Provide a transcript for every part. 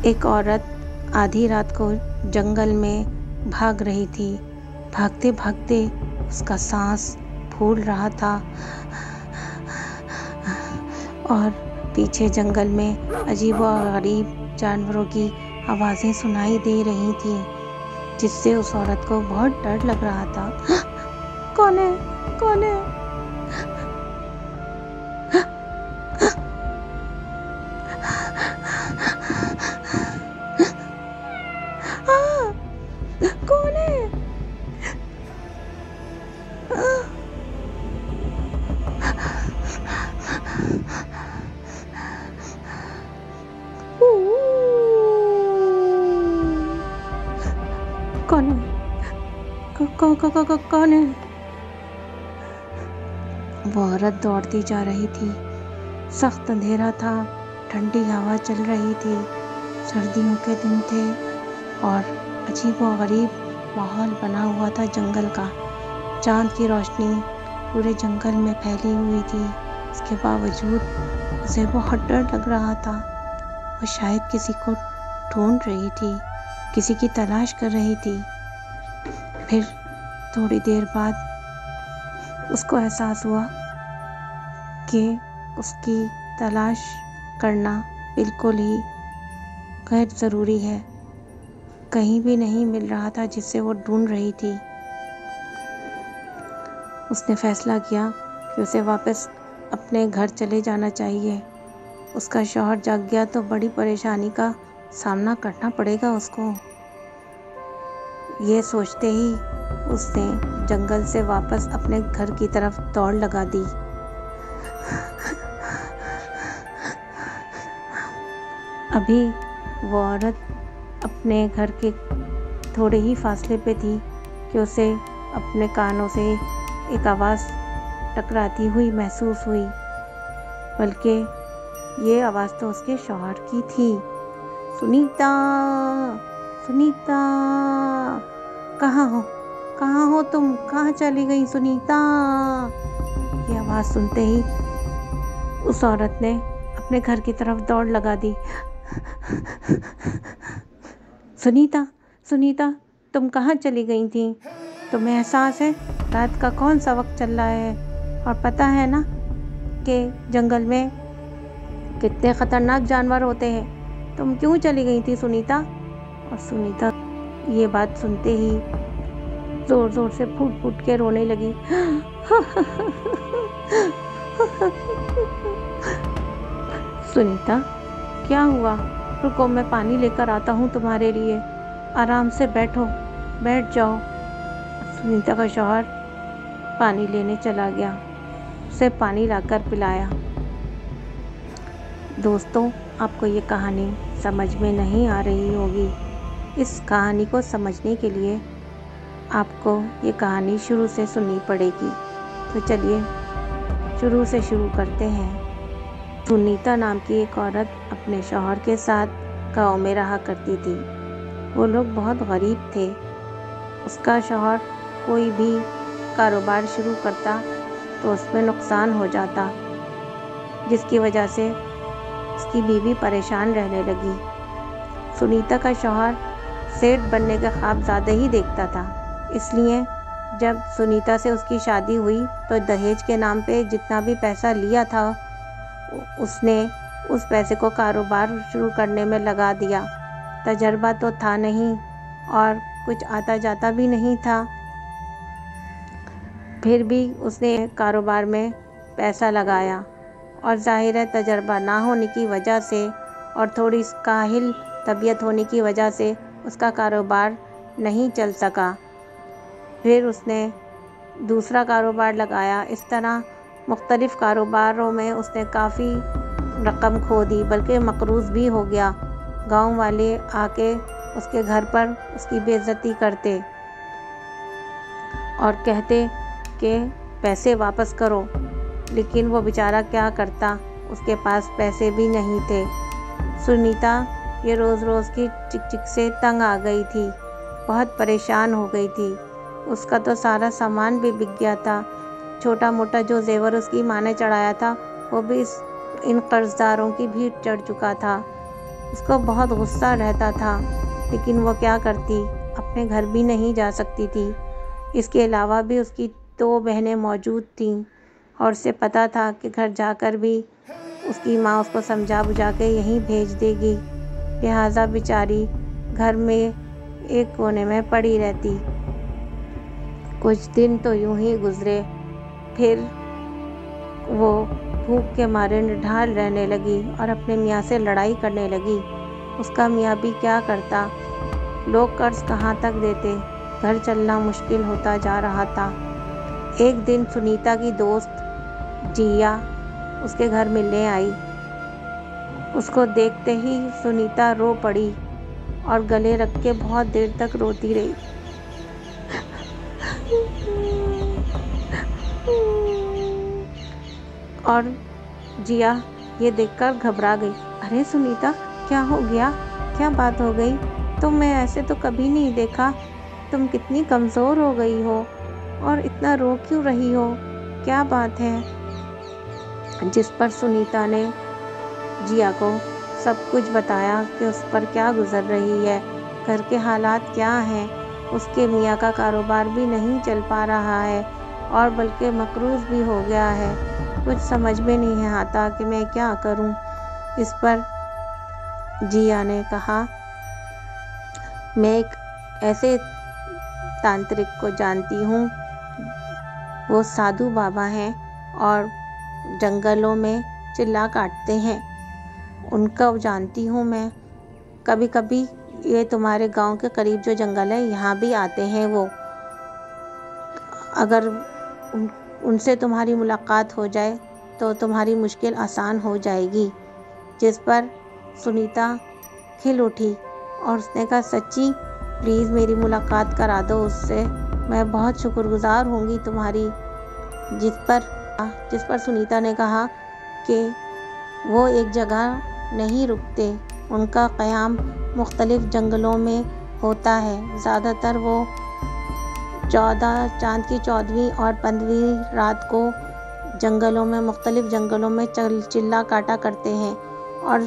एक औरत आधी रात को जंगल में भाग रही थी। भागते भागते उसका सांस फूल रहा था और पीछे जंगल में अजीब और गरीब जानवरों की आवाज़ें सुनाई दे रही थी, जिससे उस औरत को बहुत डर लग रहा था। कौन है? कौन है? कौन है? कौन है? कौन है? वो औरत दौड़ती जा रही थी। सख्त अंधेरा था, ठंडी हवा चल रही थी, सर्दियों के दिन थे और अजीब व गरीब माहौल बना हुआ था जंगल का। चांद की रोशनी पूरे जंगल में फैली हुई थी। इसके बावजूद उसे बहुत डर लग रहा था। वो शायद किसी को ढूंढ रही थी, किसी की तलाश कर रही थी। फिर थोड़ी देर बाद उसको एहसास हुआ कि उसकी तलाश करना बिल्कुल ही गैर ज़रूरी है। कहीं भी नहीं मिल रहा था जिससे वो ढूंढ रही थी। उसने फैसला किया कि उसे वापस अपने घर चले जाना चाहिए। उसका शौहर जाग गया तो बड़ी परेशानी का सामना करना पड़ेगा उसको। ये सोचते ही उसने जंगल से वापस अपने घर की तरफ दौड़ लगा दी। अभी वो औरत अपने घर के थोड़े ही फासले पे थी कि उसे अपने कानों से एक आवाज़ टकराती हुई महसूस हुई, बल्कि ये आवाज़ तो उसके शौहर की थी। सुनीता, सुनीता, कहाँ हो? कहाँ हो तुम? कहाँ चली गई सुनीता? ये आवाज़ सुनते ही उस औरत ने अपने घर की तरफ दौड़ लगा दी। सुनीता, सुनीता, तुम कहाँ चली गई थी? तुम्हें एहसास है रात का कौन सा वक्त चल रहा है और पता है ना कि जंगल में कितने ख़तरनाक जानवर होते हैं। तुम क्यों चली गई थी सुनीता? और सुनीता ये बात सुनते ही ज़ोर ज़ोर से फूट फूट के रोने लगी। सुनीता, क्या हुआ? रुको, मैं पानी लेकर आता हूँ तुम्हारे लिए। आराम से बैठो, बैठ जाओ। सुनीता का शौहर पानी लेने चला गया, उसे पानी लाकर पिलाया। दोस्तों, आपको ये कहानी समझ में नहीं आ रही होगी। इस कहानी को समझने के लिए आपको ये कहानी शुरू से सुननी पड़ेगी। तो चलिए शुरू से शुरू करते हैं। सुनीता नाम की एक औरत अपने शौहर के साथ गांव में रहा करती थी। वो लोग बहुत गरीब थे। उसका शौहर कोई भी कारोबार शुरू करता तो उसमें नुकसान हो जाता, जिसकी वजह से उसकी बीवी परेशान रहने लगी। सुनीता का शौहर सेठ बनने का ख्वाब ज़्यादा ही देखता था, इसलिए जब सुनीता से उसकी शादी हुई तो दहेज के नाम पे जितना भी पैसा लिया था उसने उस पैसे को कारोबार शुरू करने में लगा दिया। तजर्बा तो था नहीं और कुछ आता जाता भी नहीं था, फिर भी उसने कारोबार में पैसा लगाया और ज़ाहिर है तजर्बा ना होने की वजह से और थोड़ी काहिल तबीयत होने की वजह से उसका कारोबार नहीं चल सका। फिर उसने दूसरा कारोबार लगाया। इस तरह मुख्तलिफ़ कारोबारों में उसने काफ़ी रकम खो दी, बल्कि मकरूज़ भी हो गया। गांव वाले आके उसके घर पर उसकी बेइज्जती करते और कहते कि पैसे वापस करो, लेकिन वो बेचारा क्या करता, उसके पास पैसे भी नहीं थे। सुनीता ये रोज़ रोज़ की चिक चिक से तंग आ गई थी, बहुत परेशान हो गई थी। उसका तो सारा सामान भी बिक गया था। छोटा मोटा जो जेवर उसकी माँ ने चढ़ाया था वो भी इन कर्जदारों की भीड़ चढ़ चुका था। उसको बहुत गुस्सा रहता था, लेकिन वो क्या करती, अपने घर भी नहीं जा सकती थी। इसके अलावा भी उसकी 2 बहनें मौजूद थीं और उसे पता था कि घर जाकर भी उसकी माँ उसको समझा बुझा के यहीं भेज देगी। लिहाजा बेचारी घर में एक कोने में पड़ी रहती। कुछ दिन तो यूं ही गुजरे, फिर वो भूख के मारे निढाल रहने लगी और अपने मियाँ से लड़ाई करने लगी। उसका मियाँ भी क्या करता, लोग कर्ज कहाँ तक देते, घर चलना मुश्किल होता जा रहा था। एक दिन सुनीता की दोस्त जिया उसके घर मिलने आई। उसको देखते ही सुनीता रो पड़ी और गले रख के बहुत देर तक रोती रही। और जिया ये देखकर घबरा गई। अरे सुनीता, क्या हो गया, क्या बात हो गई? मैं ऐसे तो कभी नहीं देखा। तुम कितनी कमज़ोर हो गई हो और इतना रो क्यों रही हो, क्या बात है? जिस पर सुनीता ने जिया को सब कुछ बताया कि उस पर क्या गुजर रही है, घर के हालात क्या हैं। उसके मियाँ का कारोबार भी नहीं चल पा रहा है और बल्कि मकरूज़ भी हो गया है। कुछ समझ में नहीं आता कि मैं क्या करूं। इस पर जिया ने कहा, मैं एक ऐसे तांत्रिक को जानती हूँ, वो साधु बाबा हैं और जंगलों में चिल्ला काटते हैं। उनका जानती हूँ मैं। कभी कभी ये तुम्हारे गांव के करीब जो जंगल है यहाँ भी आते हैं वो। अगर उनसे तुम्हारी मुलाकात हो जाए तो तुम्हारी मुश्किल आसान हो जाएगी। जिस पर सुनीता खिल उठी और उसने कहा, सच्ची प्लीज़ मेरी मुलाकात करा दो उससे, मैं बहुत शुक्रगुजार होंगी तुम्हारी। जिस पर सुनीता ने कहा कि वो एक जगह नहीं रुकते, उनका क़याम मुख्तलिफ़ जंगलों में होता है। ज़्यादातर वो चाँद की 14वीं और 15वीं रात को जंगलों में मुख्तलिफ़ जंगलों में चिल्ला काटा करते हैं और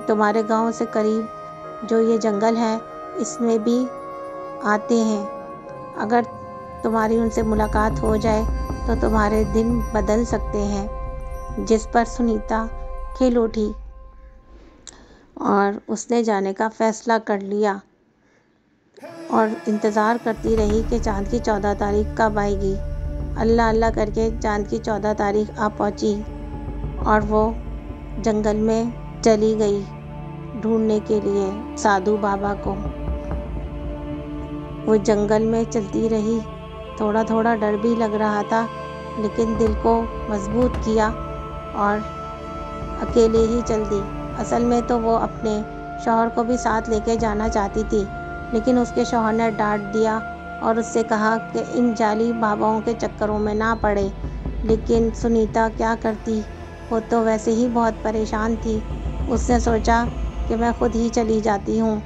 तुम्हारे गांव से करीब जो ये जंगल है इसमें भी आते हैं। अगर तुम्हारी उनसे मुलाकात हो जाए तो तुम्हारे दिन बदल सकते हैं। जिस पर सुनीता खिल उठी और उसने जाने का फ़ैसला कर लिया और इंतज़ार करती रही कि चाँद की 14 तारीख कब आएगी। अल्लाह अल्लाह करके चाँद की 14 तारीख आ पहुँची और वो जंगल में चली गई ढूंढने के लिए साधु बाबा को। वो जंगल में चलती रही, थोड़ा थोड़ा डर भी लग रहा था, लेकिन दिल को मजबूत किया और अकेले ही चल दी। असल में तो वो अपने शौहर को भी साथ लेके जाना चाहती थी, लेकिन उसके शौहर ने डांट दिया और उससे कहा कि इन जाली बाबाओं के चक्करों में ना पड़े। लेकिन सुनीता क्या करती, वो तो वैसे ही बहुत परेशान थी। उसने सोचा कि मैं खुद ही चली जाती हूँ।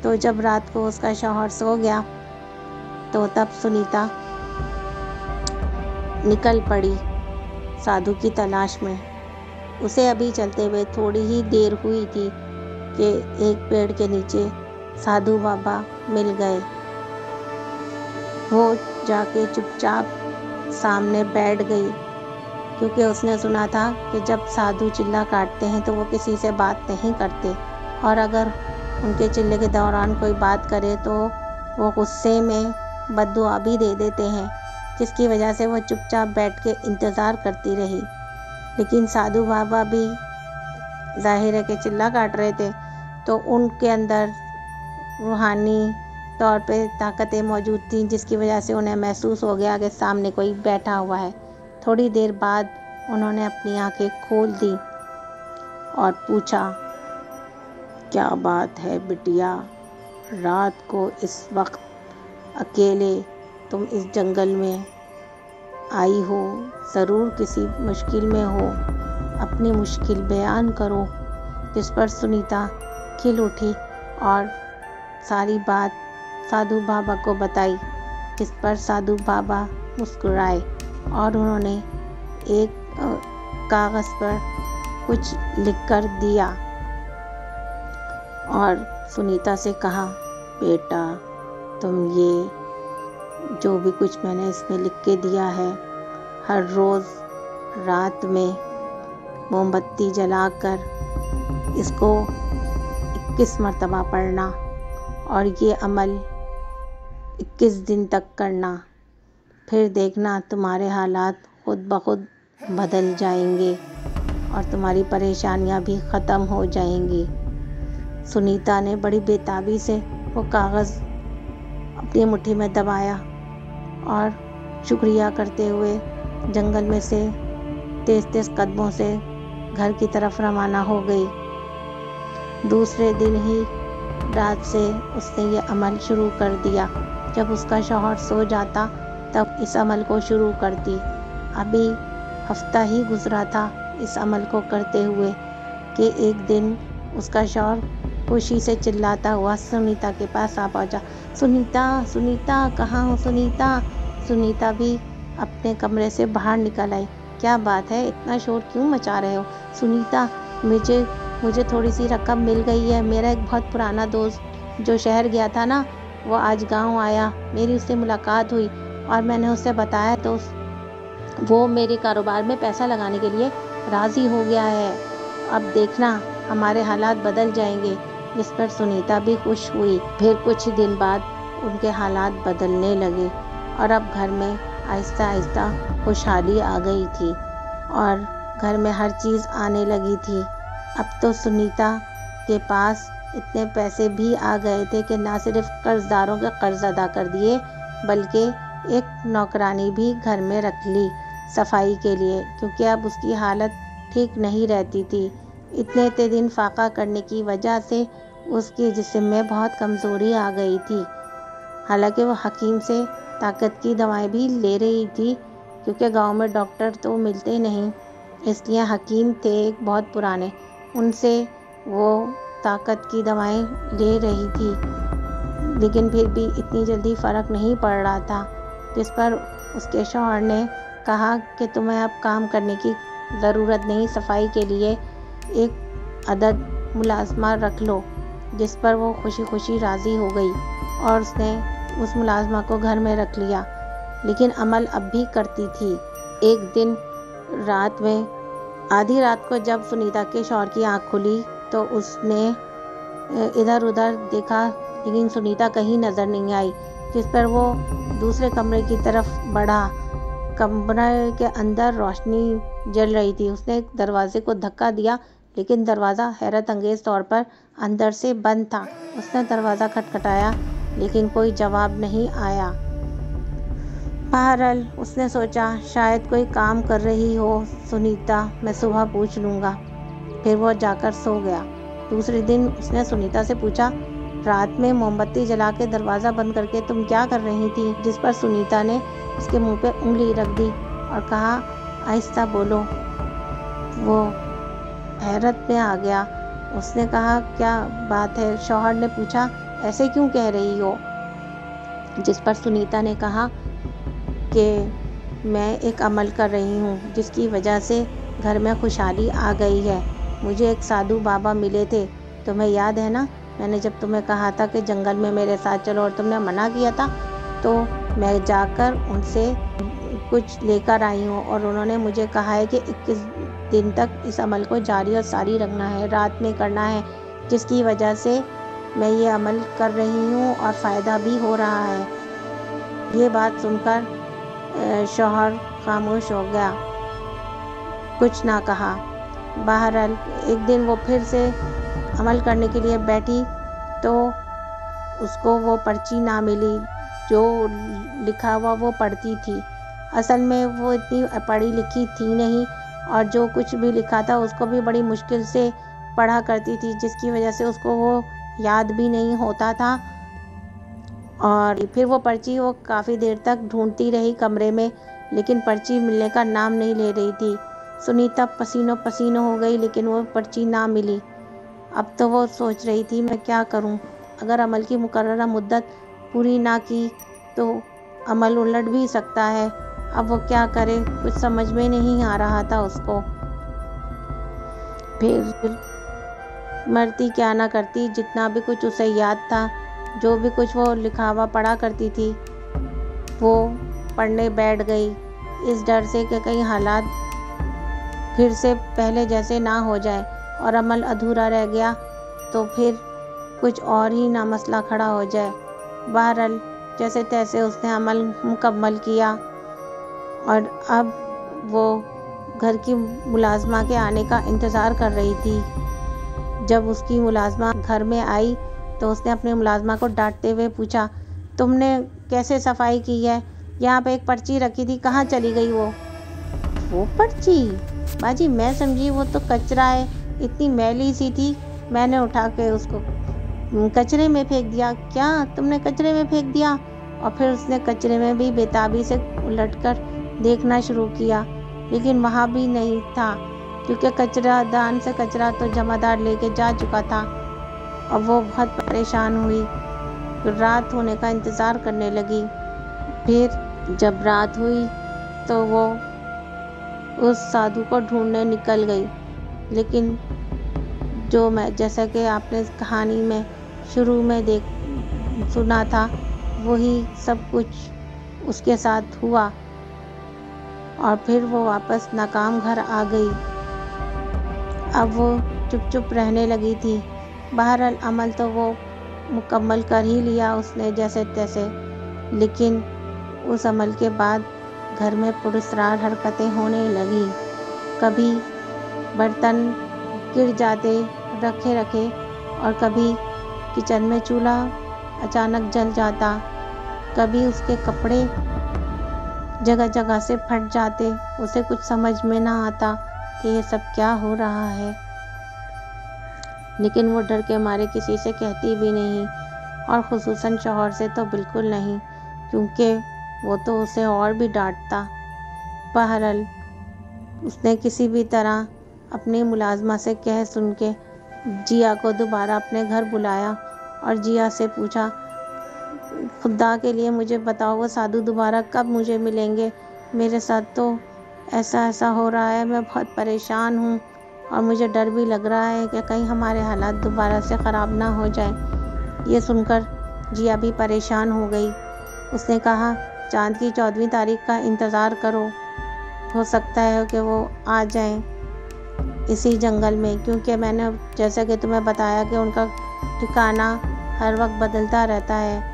तो जब रात को उसका शौहर सो गया तो तब सुनीता निकल पड़ी साधु की तलाश में। उसे अभी चलते हुए थोड़ी ही देर हुई थी कि एक पेड़ के नीचे साधु बाबा मिल गए। वो जाके चुपचाप सामने बैठ गई, क्योंकि उसने सुना था कि जब साधु चिल्ला काटते हैं तो वो किसी से बात नहीं करते, और अगर उनके चिल्ले के दौरान कोई बात करे तो वो गुस्से में बद्दुआ भी दे देते हैं, जिसकी वजह से वो चुपचाप बैठ के इंतज़ार करती रही। लेकिन साधु बाबा भी जाहिर है कि चिल्ला काट रहे थे, तो उनके अंदर रूहानी तौर पे ताकतें मौजूद थीं, जिसकी वजह से उन्हें महसूस हो गया कि सामने कोई बैठा हुआ है। थोड़ी देर बाद उन्होंने अपनी आंखें खोल दी और पूछा, क्या बात है बिटिया, रात को इस वक्त अकेले तुम इस जंगल में आई हो? ज़रूर किसी मुश्किल में हो, अपनी मुश्किल बयान करो। जिस पर सुनीता खिल उठी और सारी बात साधु बाबा को बताई, जिस पर साधु बाबा मुस्कुराए और उन्होंने एक कागज़ पर कुछ लिखकर दिया। और सुनीता से कहा, बेटा तुम ये जो भी कुछ मैंने इसमें लिख के दिया है, हर रोज़ रात में मोमबत्ती जलाकर इसको 21 मरतबा पढ़ना और ये अमल 21 दिन तक करना। फिर देखना तुम्हारे हालात खुद ब खुद बदल जाएंगे और तुम्हारी परेशानियां भी ख़त्म हो जाएंगी। सुनीता ने बड़ी बेताबी से वो कागज़ अपनी मुट्ठी में दबाया और शुक्रिया करते हुए जंगल में से तेज़ तेज़ कदमों से घर की तरफ रवाना हो गई। दूसरे दिन ही रात से उसने ये अमल शुरू कर दिया। जब उसका शौहर सो जाता तब इस अमल को शुरू करती। अभी हफ्ता ही गुजरा था इस अमल को करते हुए कि एक दिन उसका शौहर खुशी से चिल्लाता हुआ सुनीता के पास आ पहुंचा। सुनीता, सुनीता, कहाँ हो सुनीता? सुनीता भी अपने कमरे से बाहर निकल आई। क्या बात है, इतना शोर क्यों मचा रहे हो? सुनीता, मुझे थोड़ी सी रकम मिल गई है। मेरा एक बहुत पुराना दोस्त जो शहर गया था ना, वो आज गांव आया। मेरी उससे मुलाकात हुई और मैंने उससे बताया तो वो मेरे कारोबार में पैसा लगाने के लिए राज़ी हो गया है। अब देखना हमारे हालात बदल जाएंगे। जिस पर सुनीता भी खुश हुई। फिर कुछ दिन बाद उनके हालात बदलने लगे और अब घर में आहिस्ता आहिस्ता खुशहाली आ गई थी और घर में हर चीज़ आने लगी थी। अब तो सुनीता के पास इतने पैसे भी आ गए थे कि ना सिर्फ कर्जदारों के कर्ज अदा कर दिए बल्कि एक नौकरानी भी घर में रख ली सफाई के लिए, क्योंकि अब उसकी हालत ठीक नहीं रहती थी। इतने दिन फाका करने की वजह से उसके जिस्म में बहुत कमज़ोरी आ गई थी। हालांकि वो हकीम से ताकत की दवाएं भी ले रही थी, क्योंकि गांव में डॉक्टर तो मिलते नहीं, इसलिए हकीम थे एक बहुत पुराने, उनसे वो ताकत की दवाएं ले रही थी। लेकिन फिर भी इतनी जल्दी फ़र्क नहीं पड़ रहा था। जिस पर उसके शौहर ने कहा कि तुम्हें अब काम करने की ज़रूरत नहीं, सफाई के लिए एक अदद मुलाजमा रख लो। जिस पर वो खुशी खुशी राज़ी हो गई और उसने उस मुलाजमा को घर में रख लिया। लेकिन अमल अब भी करती थी। एक दिन रात में आधी रात को जब सुनीता के शौहर की आँख खुली तो उसने इधर उधर देखा, लेकिन सुनीता कहीं नज़र नहीं आई। जिस पर वो दूसरे कमरे की तरफ बढ़ा। कमरे के अंदर रोशनी जल रही थी। उसने दरवाजे को धक्का दिया, लेकिन दरवाज़ा हैरत अंगेज़ तौर पर अंदर से बंद था। उसने दरवाज़ा खटखटाया, लेकिन कोई जवाब नहीं आया। बहरहाल उसने सोचा शायद कोई काम कर रही हो सुनीता, मैं सुबह पूछ लूँगा। फिर वो जाकर सो गया। दूसरे दिन उसने सुनीता से पूछा, रात में मोमबत्ती जला के दरवाज़ा बंद करके तुम क्या कर रही थी? जिस पर सुनीता ने उसके मुंह पे उंगली रख दी और कहा, आहिस्ता बोलो। वो हैरत में आ गया। उसने कहा, क्या बात है? शौहर ने पूछा, ऐसे क्यों कह रही हो? जिस पर सुनीता ने कहा कि मैं एक अमल कर रही हूँ जिसकी वजह से घर में खुशहाली आ गई है। मुझे एक साधु बाबा मिले थे, तुम्हें याद है ना? मैंने जब तुम्हें कहा था कि जंगल में मेरे साथ चलो और तुमने मना किया था, तो मैं जाकर उनसे कुछ लेकर आई हूँ और उन्होंने मुझे कहा है कि 21 दिन तक इस अमल को जारी और सारी रखना है, रात में करना है, जिसकी वजह से मैं ये अमल कर रही हूँ और फ़ायदा भी हो रहा है। ये बात सुनकर शौहर खामोश हो गया, कुछ ना कहा। बहरहाल एक दिन वो फिर से अमल करने के लिए बैठी तो उसको वो पर्ची ना मिली जो लिखा हुआ वो पढ़ती थी। असल में वो इतनी पढ़ी लिखी थी नहीं और जो कुछ भी लिखा था उसको भी बड़ी मुश्किल से पढ़ा करती थी, जिसकी वजह से उसको वो याद भी नहीं होता था। और फिर वो पर्ची वो काफ़ी देर तक ढूंढती रही कमरे में, लेकिन पर्ची मिलने का नाम नहीं ले रही थी। सुनीता पसीनों पसीनों हो गई, लेकिन वो पर्ची ना मिली। अब तो वो सोच रही थी, मैं क्या करूं? अगर अमल की मुकर्ररा मुद्दत पूरी ना की तो अमल उलट भी सकता है। अब वो क्या करे, कुछ समझ में नहीं आ रहा था उसको। फिर मरती क्या ना करती, जितना भी कुछ उसे याद था, जो भी कुछ वो लिखा हुआ पढ़ा करती थी, वो पढ़ने बैठ गई, इस डर से कि कहीं हालात फिर से पहले जैसे ना हो जाए और अमल अधूरा रह गया तो फिर कुछ और ही ना मसला खड़ा हो जाए। बहरहाल जैसे तैसे उसने अमल मुकम्मल किया और अब वो घर की मुलाजमा के आने का इंतज़ार कर रही थी। जब उसकी मुलाजमा घर में आई तो उसने अपने मुलाजमा को डांटते हुए पूछा, तुमने कैसे सफाई की है? यहाँ पे एक पर्ची रखी थी, कहाँ चली गई वो पर्ची? बाजी मैं समझी वो तो कचरा है, इतनी मैली सी थी, मैंने उठा के उसको कचरे में फेंक दिया। क्या तुमने कचरे में फेंक दिया? और फिर उसने कचरे में भी बेताबी से उलटकर देखना शुरू किया, लेकिन वहाँ भी नहीं था, क्योंकि कचरा दान से कचरा तो जमादार लेके जा चुका था। और वो बहुत परेशान हुई, रात होने का इंतज़ार करने लगी। फिर जब रात हुई तो वो उस साधु को ढूंढने निकल गई, लेकिन जैसा कि आपने इस कहानी में शुरू में सुना था, वही सब कुछ उसके साथ हुआ और फिर वो वापस नाकाम घर आ गई। अब वो चुप चुप रहने लगी थी। बहरहाल अमल तो वो मुकम्मल कर ही लिया उसने जैसे तैसे, लेकिन उस अमल के बाद घर में पुरस्कार हरकतें होने लगी। कभी बर्तन गिर जाते रखे और कभी किचन में चूल्हा अचानक जल जाता, कभी उसके कपड़े जगह जगह से फट जाते। उसे कुछ समझ में ना आता कि ये सब क्या हो रहा है, लेकिन वो डर के मारे किसी से कहती भी नहीं, और ख़ुसूसन शौहर से तो बिल्कुल नहीं, क्योंकि वो तो उसे और भी डांटता। बहरहाल उसने किसी भी तरह अपनी मुलाजमा से कह सुन के जिया को दोबारा अपने घर बुलाया और जिया से पूछा, खुदा के लिए मुझे बताओ वो साधु दोबारा कब मुझे मिलेंगे? मेरे साथ तो ऐसा हो रहा है, मैं बहुत परेशान हूँ और मुझे डर भी लग रहा है कि कहीं हमारे हालात दोबारा से ख़राब ना हो जाएं। ये सुनकर जिया भी परेशान हो गई। उसने कहा, चाँद की 14वीं तारीख का इंतज़ार करो, हो सकता है कि वो आ जाएं इसी जंगल में, क्योंकि मैंने जैसा कि तुम्हें बताया कि उनका ठिकाना हर वक्त बदलता रहता है।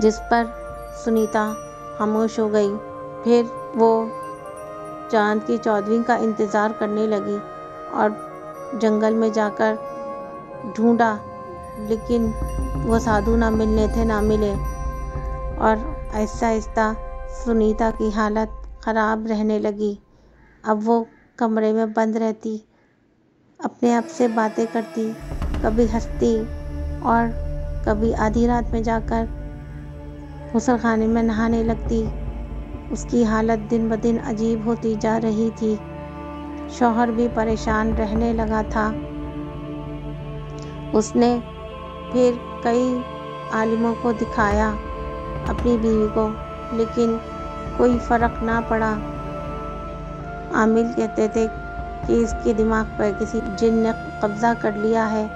जिस पर सुनीता खामोश हो गई। फिर वो चाँद की 14वीं का इंतज़ार करने लगी और जंगल में जाकर ढूंढा, लेकिन वो साधु ना मिलने थे, ना मिले। और आहिस्ता आहिस्ता सुनीता की हालत ख़राब रहने लगी। अब वो कमरे में बंद रहती, अपने आप से बातें करती, कभी हंसती और कभी आधी रात में जाकर गुस्लखाने में नहाने लगती। उसकी हालत दिन ब दिन अजीब होती जा रही थी। शौहर भी परेशान रहने लगा था। उसने फिर कई आलिमों को दिखाया अपनी बीवी को, लेकिन कोई फ़र्क ना पड़ा। आमिल कहते थे कि इसके दिमाग पर किसी जिन ने कब्ज़ा कर लिया है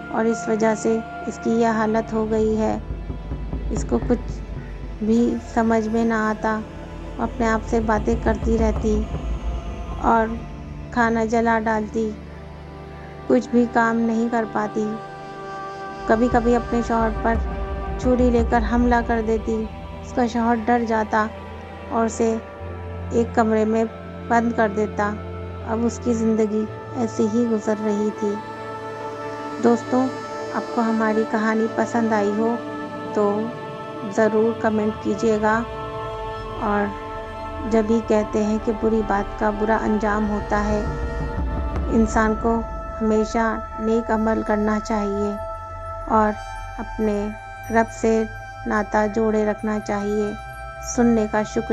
और इस वजह से इसकी यह हालत हो गई है। इसको कुछ भी समझ में ना आता, अपने आप से बातें करती रहती और खाना जला डालती, कुछ भी काम नहीं कर पाती। कभी कभी अपने शौहर पर छुरी लेकर हमला कर देती। उसका शौहर डर जाता और उसे एक कमरे में बंद कर देता। अब उसकी ज़िंदगी ऐसे ही गुजर रही थी। दोस्तों, आपको हमारी कहानी पसंद आई हो तो ज़रूर कमेंट कीजिएगा। और जब भी कहते हैं कि बुरी बात का बुरा अंजाम होता है, इंसान को हमेशा नेक अमल करना चाहिए और अपने रब से नाता जोड़े रखना चाहिए। सुनने का शुक्रिया।